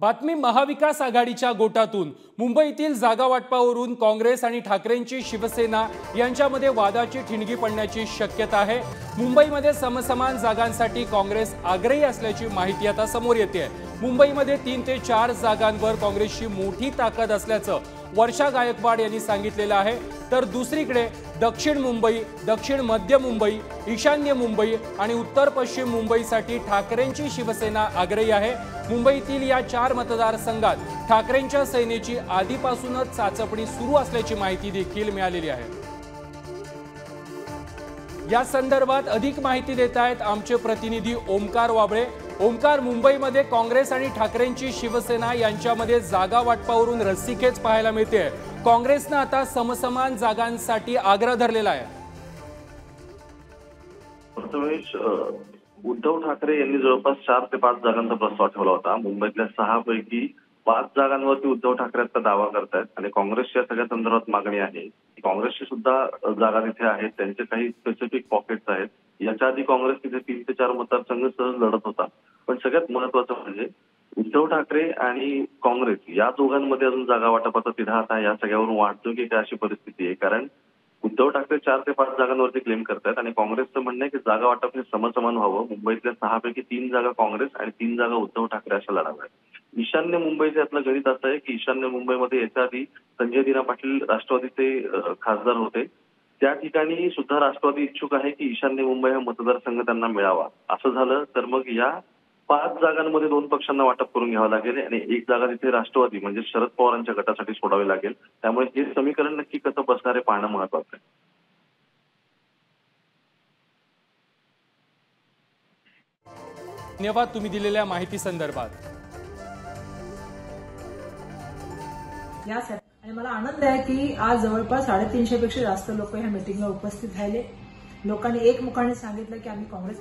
बातमी महाविकास आघाडीच्या गोटातून मुंबईतील जागा वाटपावरून काँग्रेस आणि ठाकरेंची शिवसेना यांच्यामध्ये वादाची ठिणगी पडण्याची शक्यता आहे। मुंबईमध्ये समसमान जागांसाठी काँग्रेस आग्रही असल्याची माहिती आता समोर येते आहे। मुंबईमध्ये 3 ते 4 जागांवर काँग्रेसची मोठी ताकद असल्याचं वर्षा गायकवाड यांनी सांगितलेलं आहे। तर दुसरीकडे दक्षिण मुंबई, दक्षिण मध्य मुंबई, ईशान्य मुंबई आणि उत्तर पश्चिम मुंबईसाठी ठाकरेंची शिवसेना आग्रही आहे। मुंबईतील या 4 मतदारसंघात ठाकरेंच्या सेनेची आधीपासूनच चाचपणी सुरू असल्याची माहिती देखील मिळालेली आहे। या संदर्भात अधिक माहिती देत आहेत आमचे प्रतिनिधी ओमकार वाबळे। ओमकार, मुंबईमध्ये काँग्रेस आणि ठाकरेंची शिवसेना यांच्यामध्ये जागा वाटपावरून रस्सीखेच पाहायला मिळते। काँग्रेसने आता समसमान जागांसाठी आग्रह धरलेला आहे। प्रथमेश, उद्धव ठाकरे यांनी जवळपास 4 ते 5 जागांचा प्रस्ताव ठेवला होता। मुंबईतल्या 6 पैकी 5 जागांवरती उद्धव ठाकरे आता दावा करतायत आणि काँग्रेसच्या सगळ्या संदर्भात मागणी आहे। काँग्रेसची सुद्धा जागा तिथे आहेत, त्यांचे काही स्पेसिफिक पॉकेट्स आहेत। याच्या आधी काँग्रेस तिथे 3 ते 4 मतदारसंघ सहज लढत होता, पण सगळ्यात महत्त्वाचं म्हणजे उद्धव ठाकरे आणि काँग्रेस या दोघांमध्ये अजून जागा वाटपाचा तिढा आता या सगळ्यावरून वाढतो की काय अशी परिस्थिती आहे। कारण उद्धव ठाकरे 4 ते 5 जागांवरती क्लेम करतात आणि काँग्रेसचं म्हणणं आहे की जागा वाटप हे समसमान व्हावं। मुंबईतल्या 6 पैकी 3 जागा काँग्रेस आणि 3 जागा उद्धव ठाकरे अशा लढाव्यात। ईशान्य मुंबईचं यातलं गणित असं आहे की ईशान्य मुंबईमध्ये याच्या आधी संजय दिना पाटील राष्ट्रवादीचे खासदार होते। त्या ठिकाणी सुद्धा राष्ट्रवादी इच्छुक आहे की ईशान्य मुंबई हा मतदारसंघ त्यांना मिळावा। असं झालं तर मग या 5 जागांमध्ये 2 पक्षांना वाटप करून घ्यावं लागेल आणि 1 जागा तिथे राष्ट्रवादी म्हणजे शरद पवारांच्या गटासाठी सोडावी लागेल। त्यामुळे हे समीकरण नक्की कसं बसणार आहे पाहणं महत्त्वाचं आहे। धन्यवाद तुम्ही दिलेल्या माहिती संदर्भात। आणि मला आनंद आहे की आज जवळपास 350 पेक्षा जास्त लोक ह्या मीटिंगला उपस्थित राहिले। लोकांनी एकमुखाने सांगितलं की आम्ही काँग्रेस